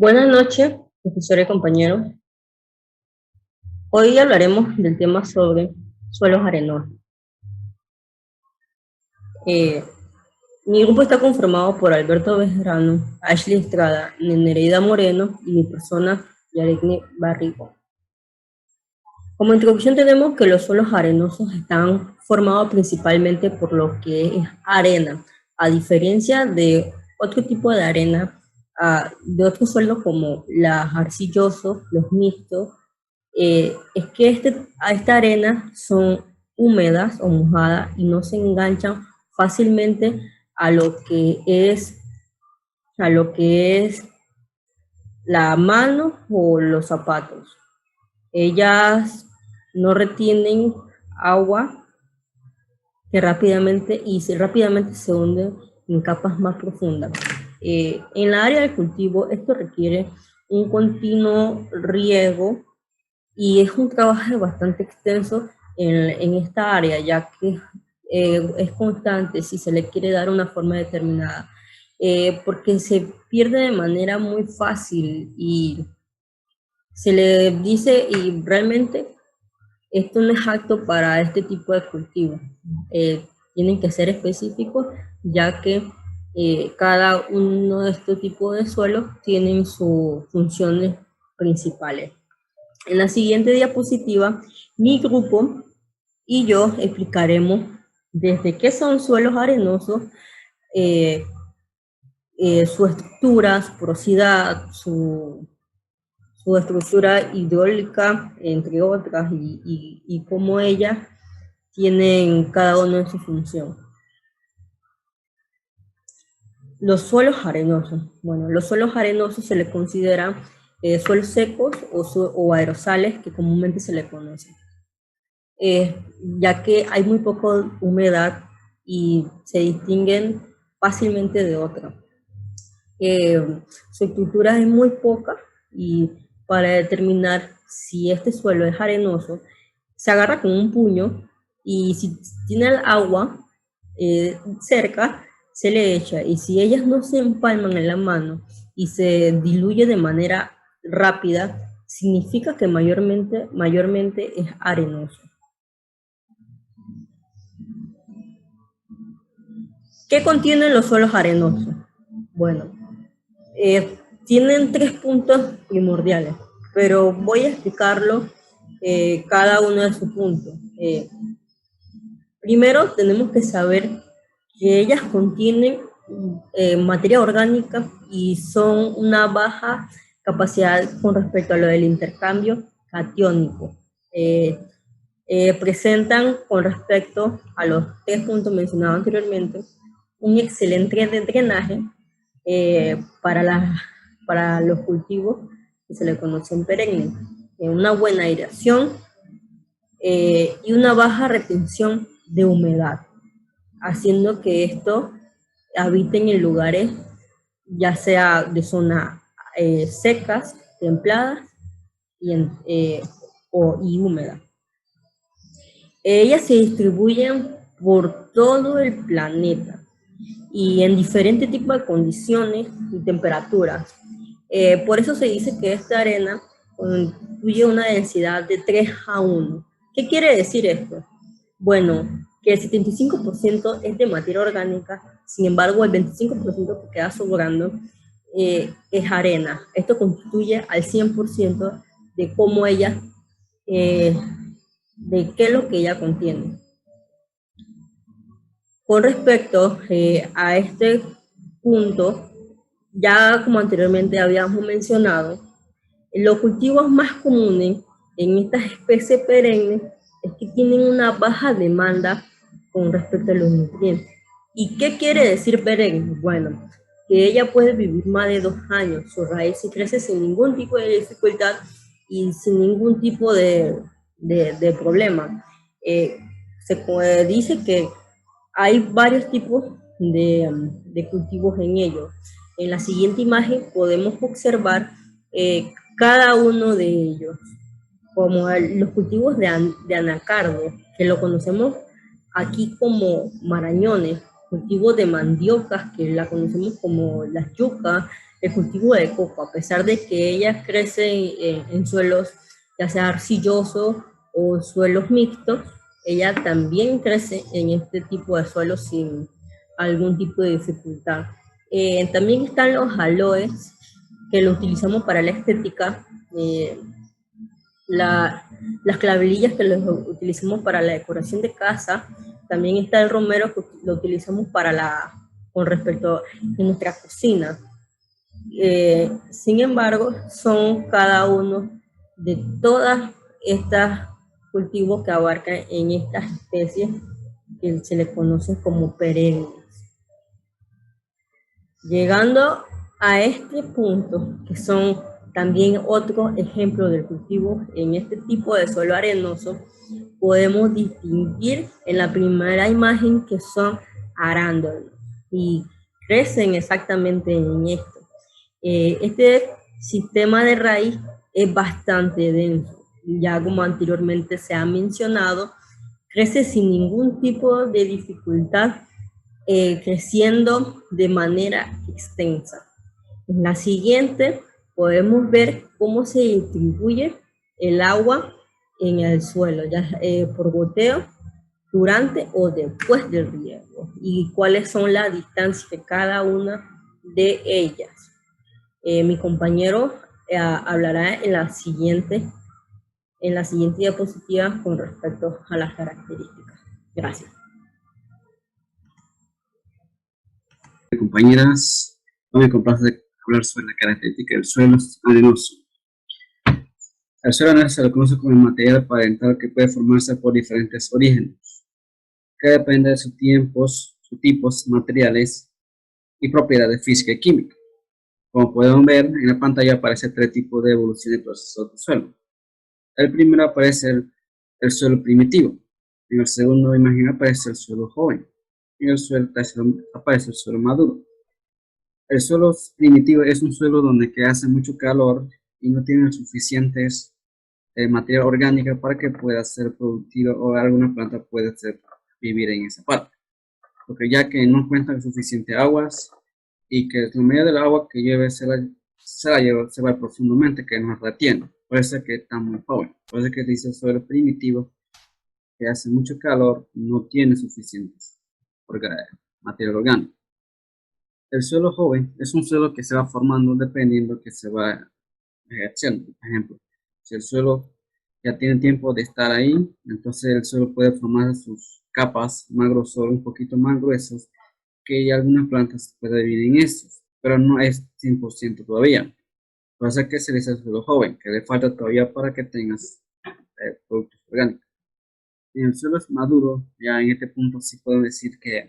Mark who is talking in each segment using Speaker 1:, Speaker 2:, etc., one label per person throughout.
Speaker 1: Buenas noches, profesor y compañeros. Hoy hablaremos del tema sobre suelos arenosos. Eh, Mi grupo está conformado por Alberto Bejarano, Ashley Estrada, Nereida Moreno y mi persona, Yaretni Barrigo. Como introducción tenemos que los suelos arenosos están formados principalmente por lo que es arena, a diferencia de otro tipo de arena, de otros suelos como los arcillosos, los mixtos. Es que a esta arena son húmedas o mojadas y no se enganchan fácilmente a lo que es, a lo que es la mano o los zapatos. Ellas no retienen agua que rápidamente se hunden en capas más profundas. En la área de cultivo esto requiere un continuo riego y es un trabajo bastante extenso en esta área, ya que es constante si se le quiere dar una forma determinada, porque se pierde de manera muy fácil y se le dice, y realmente esto no es apto para este tipo de cultivo. Tienen que ser específicos, ya que cada uno de estos tipos de suelos tienen sus funciones principales. En la siguiente diapositiva, mi grupo y yo explicaremos desde qué son suelos arenosos, eh, su estructura, su porosidad, su estructura hidráulica, entre otras, y cómo ellas tienen cada uno en su función. Los suelos arenosos. Bueno, los suelos arenosos se les consideran suelos secos o aerosales, que comúnmente se les conoce. Ya que hay muy poca humedad y se distinguen fácilmente de otras. Su estructura es muy poca y para determinar si este suelo es arenoso, se agarra con un puño y si tiene el agua cerca, se le echa, y si ellas no se empalman en la mano y se diluye de manera rápida, significa que mayormente es arenoso. ¿Qué contienen los suelos arenosos? Bueno, tienen 3 puntos primordiales, pero voy a explicarlo cada uno de sus puntos. Primero, tenemos que saber que ellas contienen materia orgánica y son una baja capacidad con respecto a lo del intercambio catiónico. Presentan con respecto a los 3 puntos mencionados anteriormente un excelente drenaje para los cultivos que se le conocen perennes, una buena aireación y una baja retención de humedad, haciendo que esto habiten en lugares ya sea de zonas secas, templadas y húmedas. Ellas se distribuyen por todo el planeta y en diferentes tipos de condiciones y temperaturas. Por eso se dice que esta arena constituye una densidad de 3:1. ¿Qué quiere decir esto? Bueno, que el 75% es de materia orgánica, sin embargo el 25% que queda sobrando es arena. Esto constituye al 100% de cómo ella, de qué es lo que ella contiene. Con respecto a este punto, ya como anteriormente habíamos mencionado, los cultivos más comunes en estas especies perennes es que tienen una baja demanda con respecto a los nutrientes. ¿Y qué quiere decir perenne? Bueno, que ella puede vivir más de 2 años, su raíz crece sin ningún tipo de dificultad y sin ningún tipo de problema. Se dice que hay varios tipos de cultivos en ellos. En la siguiente imagen podemos observar cada uno de ellos, como los cultivos de anacardo, que lo conocemos aquí como marañones, cultivos de mandiocas, que la conocemos como las yucas, el cultivo de coco, a pesar de que ella crece en suelos ya sea arcillosos o suelos mixtos, ella también crece en este tipo de suelos sin algún tipo de dificultad. También están los aloes, que lo utilizamos para la estética, las clavelillas que los utilizamos para la decoración de casa, también está el romero que lo utilizamos con respecto a nuestra cocina. Sin embargo, son cada uno de todas estas cultivos que abarcan en estas especies que se les conoce como perennes. Llegando a este punto, que son también otro ejemplo del cultivo en este tipo de suelo arenoso, podemos distinguir en la primera imagen que son arándanos y crecen exactamente en esto. Este sistema de raíz es bastante denso, ya como anteriormente se ha mencionado, crece sin ningún tipo de dificultad, creciendo de manera extensa. En la siguiente podemos ver cómo se distribuye el agua en el suelo, ya por goteo, durante o después del riego, y cuáles son las distancias de cada una de ellas. Mi compañero hablará en la siguiente diapositiva con respecto a las características. Gracias.
Speaker 2: Compañeras, no me complace hablar sobre la característica del suelo arenoso. El suelo arenoso se lo conoce como el material parental que puede formarse por diferentes orígenes, que depende de sus tipos materiales y propiedades físicas y químicas. Como podemos ver en la pantalla aparecen tres tipos de evolución de procesos de suelo. El primero aparece el suelo primitivo, en el segundo imagen aparece el suelo joven, y en el tercero aparece el suelo maduro. El suelo primitivo es un suelo donde hace mucho calor y no tiene suficientes materia orgánica para que pueda ser productivo o alguna planta pueda vivir en esa parte. Porque ya que no cuenta con suficiente aguas y que la medida del agua que lleve se va profundamente, que no retiene. Por eso es que está muy joven. Por eso es que dice suelo primitivo, que hace mucho calor, no tiene suficientes materia orgánica. El suelo joven es un suelo que se va formando dependiendo que se va haciendo. Por ejemplo, si el suelo ya tiene tiempo de estar ahí, entonces el suelo puede formar sus capas más grosor, un poquito más gruesos, que algunas plantas pueden vivir en estos, pero no es 100% todavía. Por eso es que se dice el suelo joven, que le falta todavía para que tengas productos orgánicos. En el suelo maduro, ya en este punto sí puedo decir que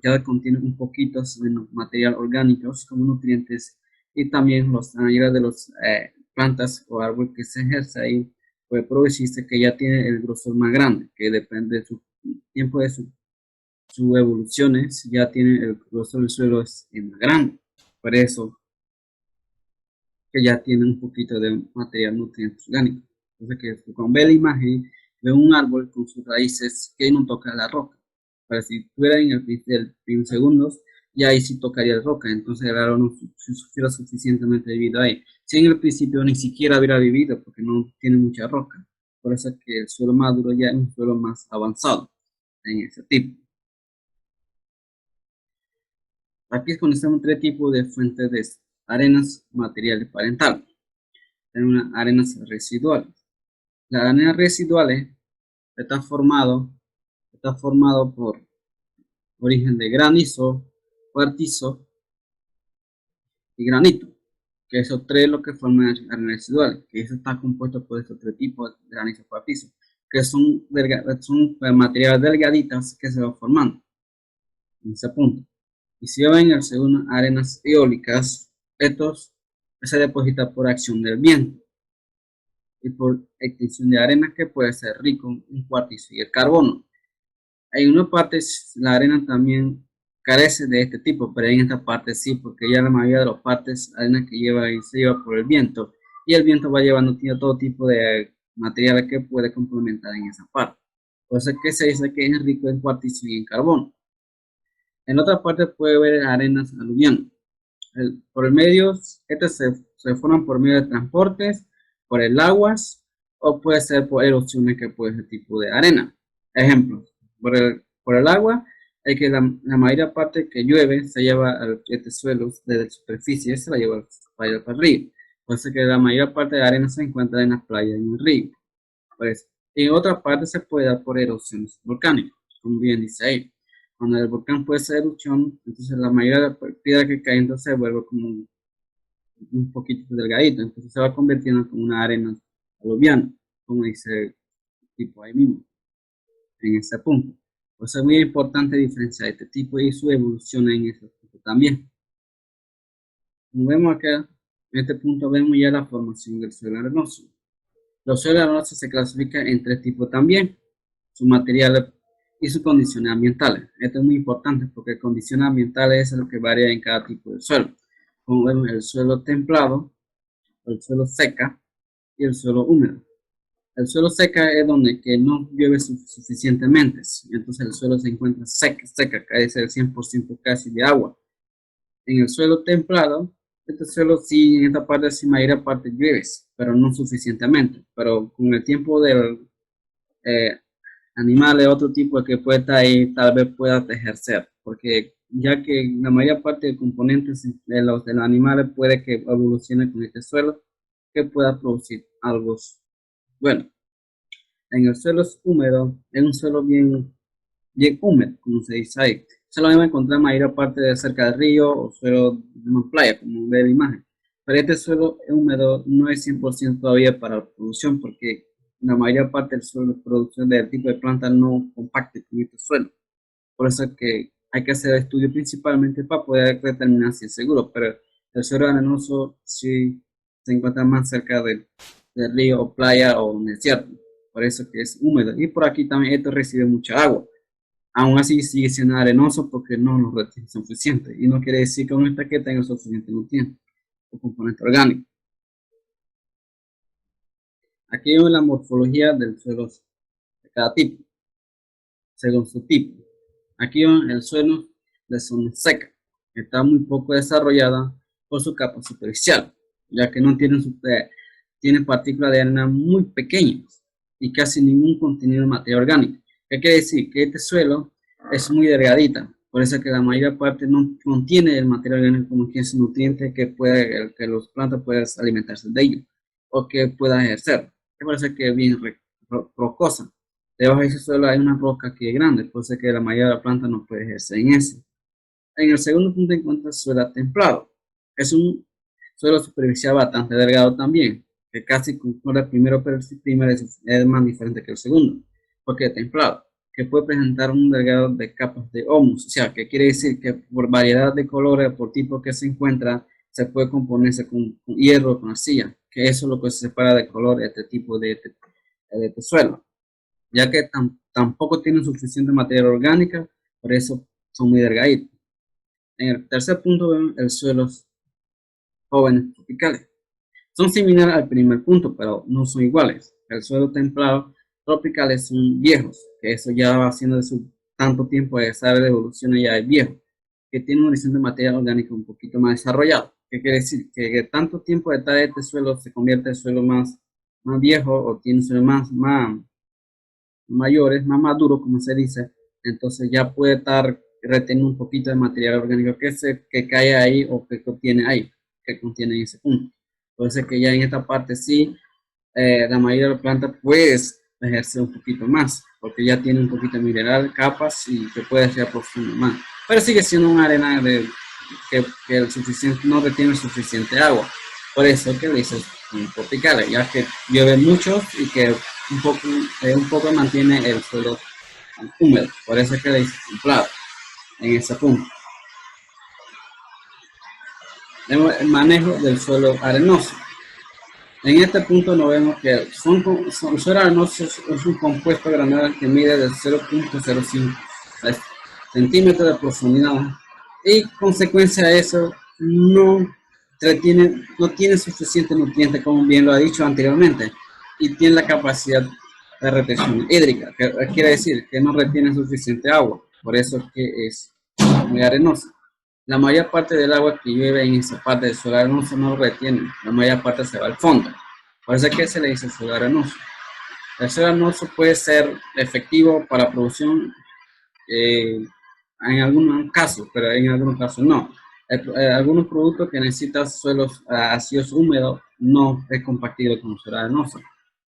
Speaker 2: ya contiene un poquito de material orgánico como nutrientes y también la mayoría de las plantas o árboles que se ejerce ahí puede producirse que ya tiene el grosor más grande, que depende de su tiempo de su evoluciones, ya tiene el grosor del suelo es más grande. Por eso que ya tiene un poquito de material nutrientes orgánico. Entonces que cuando ve la imagen de un árbol con sus raíces que no toca la roca. Pero si estuviera en el primer segundos, ya ahí sí tocaría la roca. Entonces el árbol no sufriera suficientemente vida ahí. Si en el principio ni siquiera hubiera vivido porque no tiene mucha roca. Por eso es que el suelo maduro ya es un suelo más avanzado en ese tipo. Aquí conocemos tres tipos de fuentes de arenas materiales parentales. Tenemos unas arenas residuales. Las arenas residuales está formado por origen de granizo, cuartizo y granito, que esos tres lo que forman arenas residuales, que eso está compuesto por estos tres tipos de granizo y cuartizo, que son materiales delgaditas que se van formando en ese punto. Y si ven el segundo, arenas eólicas, estos se depositan por acción del viento y por extinción de arena que puede ser rico en cuartizo y el carbono. En una parte la arena también carece de este tipo, pero en esta parte sí, porque ya la mayoría de las partes arena que lleva y se lleva por el viento y el viento va llevando todo tipo de material que puede complementar en esa parte. Por eso es que se dice que es rico en cuartizo y en carbono. En otra parte puede haber arenas aluviales. Por el medio, estas se forman por medio de transportes, por el aguas, o puede ser por erupciones que puede ser tipo de arena. Ejemplo, por el agua, es que la mayor parte que llueve se lleva este suelo desde la superficie, se la lleva para el río. Por eso que la mayor parte de la arena se encuentra en las playas y en el río. Pues, en otra parte se puede dar por erupciones volcánicas, como bien dice ahí. Cuando el volcán puede hacer erupción, entonces la mayoría de la piedra que cae entonces se vuelve como un poquito delgadito, entonces se va convirtiendo como una arena aluvial, como dice tipo ahí mismo, en ese punto. Por eso es muy importante diferenciar este tipo y su evolución en ese punto también. Como vemos acá, en este punto vemos ya la formación del suelo arenoso. Los suelos arenosos se clasifican en tres tipos también: sus materiales y sus condiciones ambientales. Esto es muy importante porque condiciones ambientales es lo que varía en cada tipo de suelo. Como vemos, el suelo templado, el suelo seca y el suelo húmedo. El suelo seca es donde que no llueve suficientemente, entonces el suelo se encuentra seca, cae el 100% casi de agua. En el suelo templado, este suelo sí, en esta parte sí, mayor parte llueve, pero no suficientemente. Pero con el tiempo del animales, otro tipo que puede estar ahí, tal vez pueda ejercer, porque ya que la mayor parte de componentes de los animales puede que evolucione con este suelo, que pueda producir algo bueno. En el suelo húmedo, es un suelo bien húmedo, como se dice ahí. Se lo debe encontrar mayor parte de cerca del río o suelo de una playa, como ve la imagen. Pero este suelo húmedo no es 100% todavía para la producción, porque la mayor parte del suelo de producción del tipo de planta no compacta con este suelo. Por eso es que hay que hacer estudios principalmente para poder determinar si es seguro. Pero el suelo arenoso sí se encuentra más cerca del río o playa o desierto. Por eso que es húmedo. Y por aquí también esto recibe mucha agua. Aún así sigue siendo arenoso porque no lo retiene suficiente. Y no quiere decir con esta que tenga suficiente nutrientes o componente orgánico. Aquí vemos la morfología del suelo de cada tipo, según su tipo. Aquí vemos el suelo de zona seca, que está muy poco desarrollada por su capa superficial, ya que no tiene partículas de arena muy pequeñas y casi ningún contenido de materia orgánica. ¿Qué quiere decir? Que este suelo es muy delgadita, por eso que la mayor parte no contiene el material orgánico como que es nutriente que los plantas puedan alimentarse de ellos o que puedan ejercer. Por eso que es bien rocosa. Debajo de ese suelo hay una roca que es grande, por eso que la mayoría de la planta no puede ejercer en ese. En el segundo punto encuentra suelo templado. Es un suelo superficial bastante delgado también, que casi concuerda primero, pero el primero es más diferente que el segundo, porque es templado, que puede presentar un delgado de capas de humus, o sea, que quiere decir que por variedad de colores, por tipo que se encuentra, se puede componerse con hierro o con arcilla, que eso es lo que se separa de color de este tipo de este suelo, ya que tampoco tienen suficiente materia orgánica, por eso son muy delgaditos. En el tercer punto vemos el suelos jóvenes tropicales. Son similares al primer punto, pero no son iguales. El suelo templado tropicales son viejos, que eso ya va haciendo de su tanto tiempo de saber de evolución ya es viejo, que tiene un horizonte de materia orgánica un poquito más desarrollado. ¿Qué quiere decir? Que tanto tiempo de estar este suelo se convierte en suelo más viejo o tiene suelo más mayores, más maduro, como se dice, entonces ya puede estar reteniendo un poquito de material orgánico que cae ahí o que contiene ahí, que contiene en ese punto. Entonces que ya en esta parte sí, la mayoría de las plantas puedes ejercer un poquito más, porque ya tiene un poquito de mineral, capas y que puede ser profundo más. Pero sigue siendo una arena que no retiene suficiente agua. Por eso que le dices tropicales, ya que llueve mucho y que un poco mantiene el suelo húmedo. Por eso es que le dices templado en ese punto. El manejo del suelo arenoso. En este punto nos vemos que el suelo arenoso es un compuesto granular que mide de 0.05 centímetros de profundidad y consecuencia de eso no tiene suficiente nutriente, como bien lo ha dicho anteriormente, y tiene la capacidad de retención hídrica, que quiere decir que no retiene suficiente agua, por eso es que es muy arenoso. la mayor parte del agua que llueve en esa parte del suelo arenoso no lo retiene, la mayor parte se va al fondo. Por eso es que se le dice suelo arenoso. El suelo arenoso puede ser efectivo para producción en algunos casos, pero en algunos casos no. Algunos productos que necesitan suelos ácidos húmedos no es compatible con el suelo arenoso,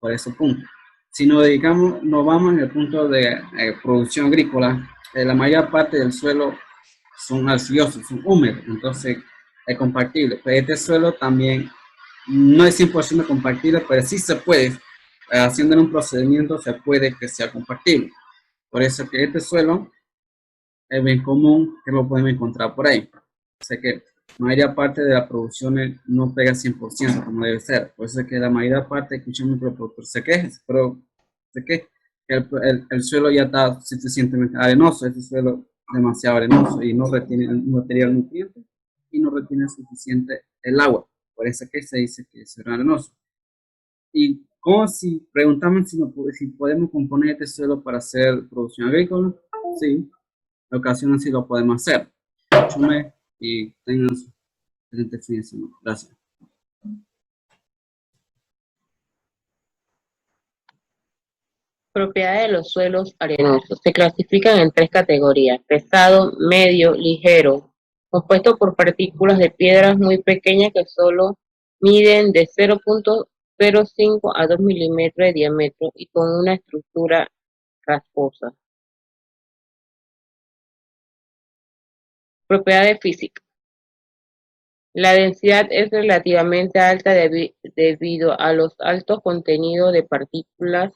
Speaker 2: por ese punto. Si nos dedicamos, nos vamos en el punto de producción agrícola, la mayor parte del suelo son arcillosos, son húmedos, entonces es compatible. Pero este suelo también no es 100% compatible, pero sí se puede, haciendo un procedimiento se puede que sea compatible. Por eso que este suelo es bien común que lo podemos encontrar por ahí. O sea que la mayor parte de la producción no pega 100% como debe ser. Por eso es que la mayor parte escuchamos que el productor se queje, pero se queja que el suelo ya está suficientemente arenoso, este suelo demasiado arenoso y no retiene el material nutriente y no retiene suficiente el agua. Por eso es que se dice que es arenoso. Y como si preguntamos si podemos componer este suelo para hacer producción agrícola, sí, en ocasiones sí lo podemos hacer. Y tengan su excelente fin de semana. Gracias.
Speaker 3: Propiedades de los suelos arenosos. Se clasifican en 3 categorías: pesado, medio, ligero, compuesto por partículas de piedras muy pequeñas que solo miden de 0.05 a 2 milímetros de diámetro y con una estructura rasposa. Propiedades físicas. La densidad es relativamente alta debido a los altos contenidos de partículas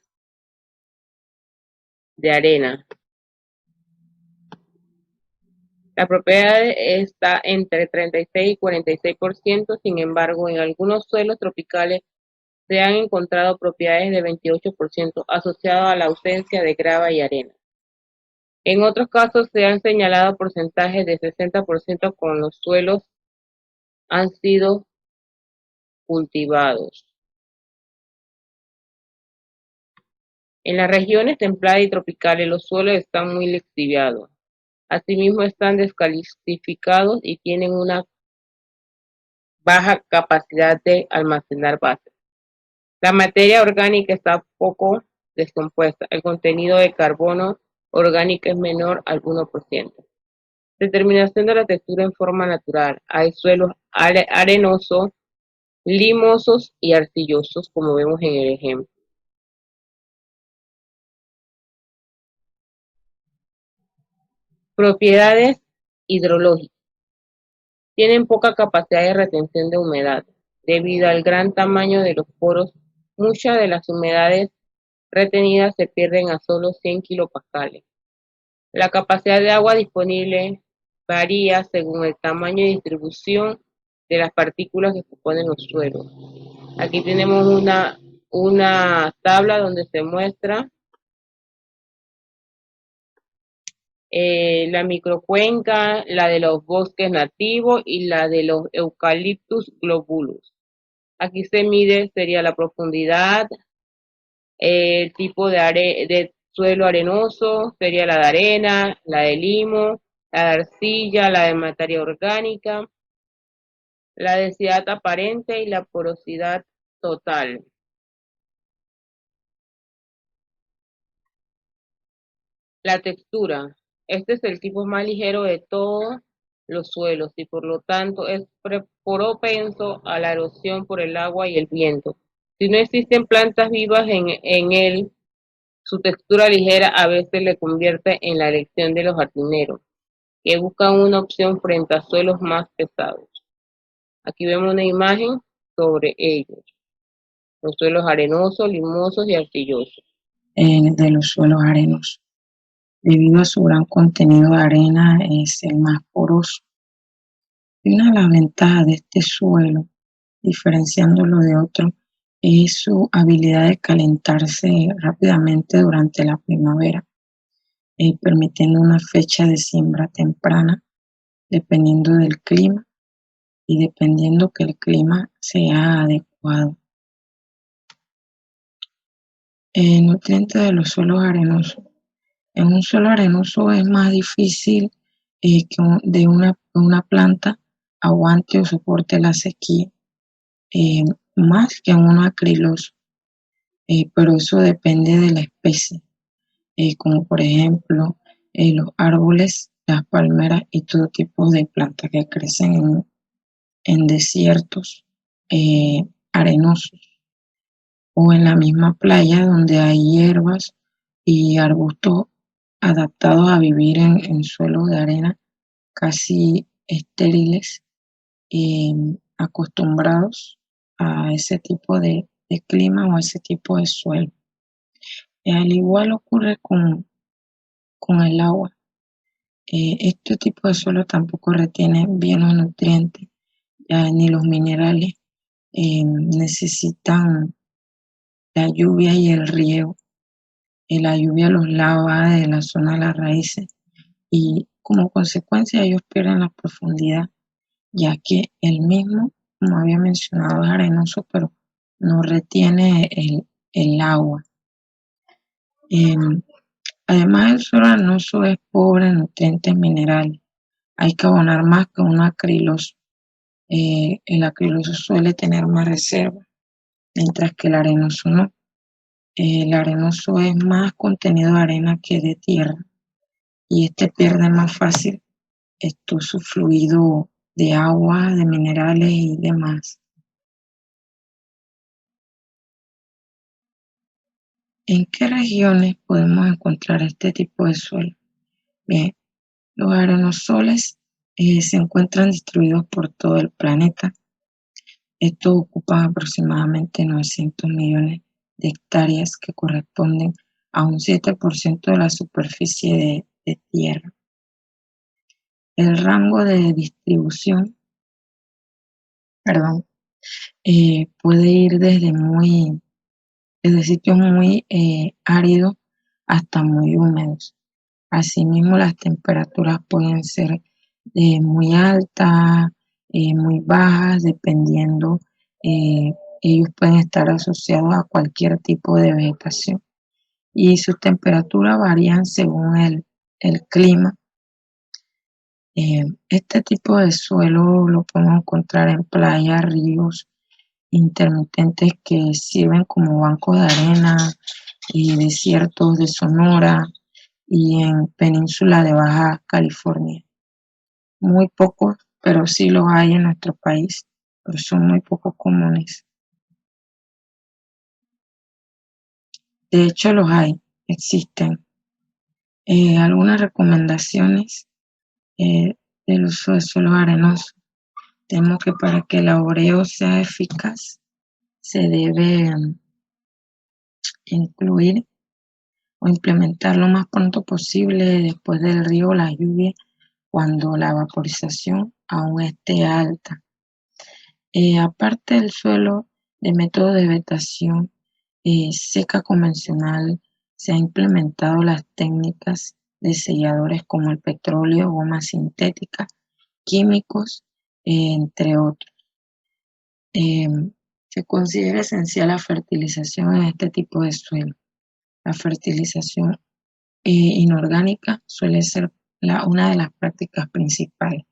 Speaker 3: de arena. La propiedad está entre 36 y 46%, sin embargo, en algunos suelos tropicales se han encontrado propiedades de 28% asociadas a la ausencia de grava y arena. En otros casos se han señalado porcentajes de 60% con los suelos han sido cultivados. En las regiones templadas y tropicales los suelos están muy lixiviados. Asimismo están descalcificados y tienen una baja capacidad de almacenar bases. La materia orgánica está poco descompuesta. El contenido de carbono orgánico es menor al 1%. Determinación de la textura en forma natural. Hay suelos arenosos, limosos y arcillosos, como vemos en el ejemplo. Propiedades hidrológicas. Tienen poca capacidad de retención de humedad. Debido al gran tamaño de los poros, muchas de las humedades retenidas se pierden a solo 100 kilopascales. La capacidad de agua disponible varía según el tamaño y distribución de las partículas que componen los suelos. Aquí tenemos una tabla donde se muestra la microcuenca, la de los bosques nativos y la de los Eucalyptus globulus. Aquí se mide, sería la profundidad, el tipo de suelo arenoso, sería la de arena, la de limo, la de arcilla, la de materia orgánica, la densidad aparente y la porosidad total. La textura. Este es el tipo más ligero de todos los suelos y por lo tanto es propenso a la erosión por el agua y el viento. Si no existen plantas vivas en él, su textura ligera a veces le convierte en la elección de los jardineros, que buscan una opción frente a suelos más pesados. Aquí vemos una imagen sobre ellos. Los suelos arenosos, limosos y arcillosos.
Speaker 4: De los suelos arenosos. Debido a su gran contenido de arena, es el más poroso. Y una de las ventajas de este suelo, diferenciándolo de otro, es su habilidad de calentarse rápidamente durante la primavera, permitiendo una fecha de siembra temprana, dependiendo del clima y dependiendo que el clima sea adecuado. Nutrientes de los suelos arenosos. En un suelo arenoso es más difícil de una planta aguante o soporte la sequía, más que uno acriloso, pero eso depende de la especie, como por ejemplo los árboles, las palmeras y todo tipo de plantas que crecen en desiertos arenosos o en la misma playa donde hay hierbas y arbustos adaptados a vivir en suelos de arena casi estériles, acostumbrados a ese tipo de clima o a ese tipo de suelo. Al igual ocurre con el agua. Este tipo de suelo tampoco retiene bien los nutrientes ni los minerales. Necesitan la lluvia y el riego. La lluvia los lava de la zona de las raíces y como consecuencia ellos pierden la profundidad, ya que el mismo, como había mencionado, es arenoso, pero no retiene el agua. Además, el suelo arenoso es pobre en nutrientes minerales. Hay que abonar más que un acriloso. El acriloso suele tener más reserva, mientras que el arenoso no. El arenoso es más contenido de arena que de tierra y este pierde más fácil su fluido de agua, de minerales y demás. ¿En qué regiones podemos encontrar este tipo de suelo? Bien, los arenosoles se encuentran distribuidos por todo el planeta. Estos ocupan aproximadamente 900 millones de hectáreas que corresponden a un 7% de la superficie de tierra. El rango de distribución, puede ir desde sitios muy áridos hasta muy húmedos. Asimismo, las temperaturas pueden ser muy altas, muy bajas, dependiendo. Ellos pueden estar asociados a cualquier tipo de vegetación y sus temperaturas varían según el clima. Este tipo de suelo lo podemos encontrar en playas, ríos intermitentes que sirven como bancos de arena y desiertos de Sonora y en península de Baja California. Muy pocos, pero sí los hay en nuestro país, pero son muy poco comunes. De hecho, los hay, existen. Algunas recomendaciones del uso de suelos arenosos. Tenemos que para que el aboreo sea eficaz, se debe incluir o implementar lo más pronto posible después del río o la lluvia, cuando la vaporización aún esté alta. Aparte del suelo de método de vegetación seca convencional, se han implementado las técnicas de selladores como el petróleo, goma sintética, químicos, entre otros. Se considera esencial la fertilización en este tipo de suelo. La fertilización inorgánica suele ser una de las prácticas principales.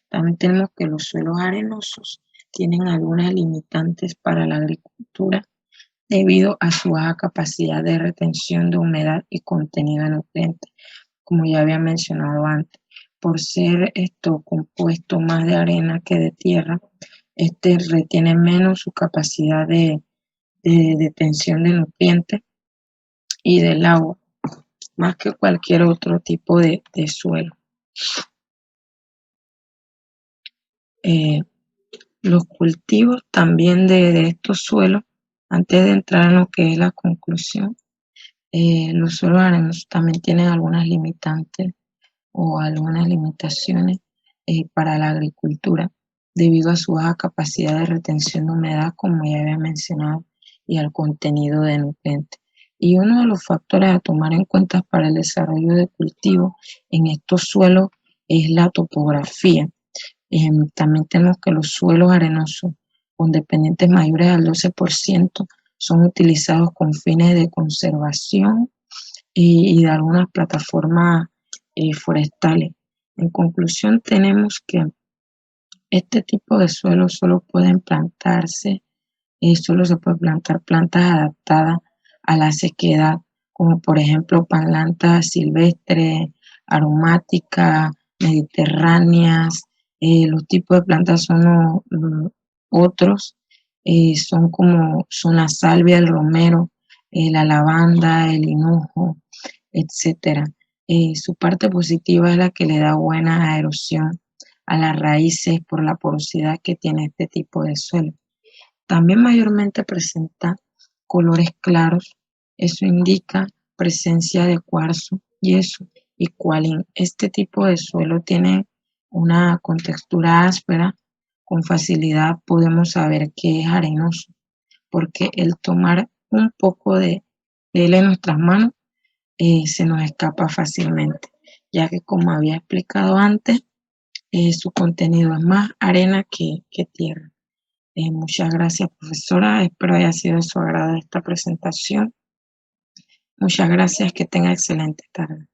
Speaker 4: También tenemos que los suelos arenosos tienen algunas limitantes para la agricultura debido a su baja capacidad de retención de humedad y contenido de nutrientes, como ya había mencionado antes. Por ser esto compuesto más de arena que de tierra, retiene menos su capacidad de detención de nutrientes y del agua, más que cualquier otro tipo de suelo. Los cultivos también de estos suelos, antes de entrar en lo que es la conclusión, los suelos arenosos también tienen algunas limitantes o algunas limitaciones para la agricultura, debido a su baja capacidad de retención de humedad, como ya había mencionado, y al contenido de nutrientes. Y uno de los factores a tomar en cuenta para el desarrollo de cultivos en estos suelos es la topografía. También tenemos que los suelos arenosos con dependientes mayores al 12% son utilizados con fines de conservación y de algunas plataformas forestales. En conclusión, tenemos que este tipo de suelo solo pueden plantarse, solo se puede plantar plantas adaptadas a la sequedad, como por ejemplo plantas silvestres, aromáticas, mediterráneas. Los tipos de plantas son otros, son la salvia, el romero, la lavanda, el hinojo, etcétera. Su parte positiva es la que le da buena erosión a las raíces por la porosidad que tiene este tipo de suelo. También mayormente presenta colores claros, eso indica presencia de cuarzo, yeso y cualín. Este tipo de suelo tiene una contextura áspera, con facilidad podemos saber que es arenoso, porque el tomar un poco de él en nuestras manos se nos escapa fácilmente, ya que como había explicado antes, su contenido es más arena que tierra. Muchas gracias, profesora. Espero haya sido de su agrado esta presentación. Muchas gracias. Que tenga excelente tarde.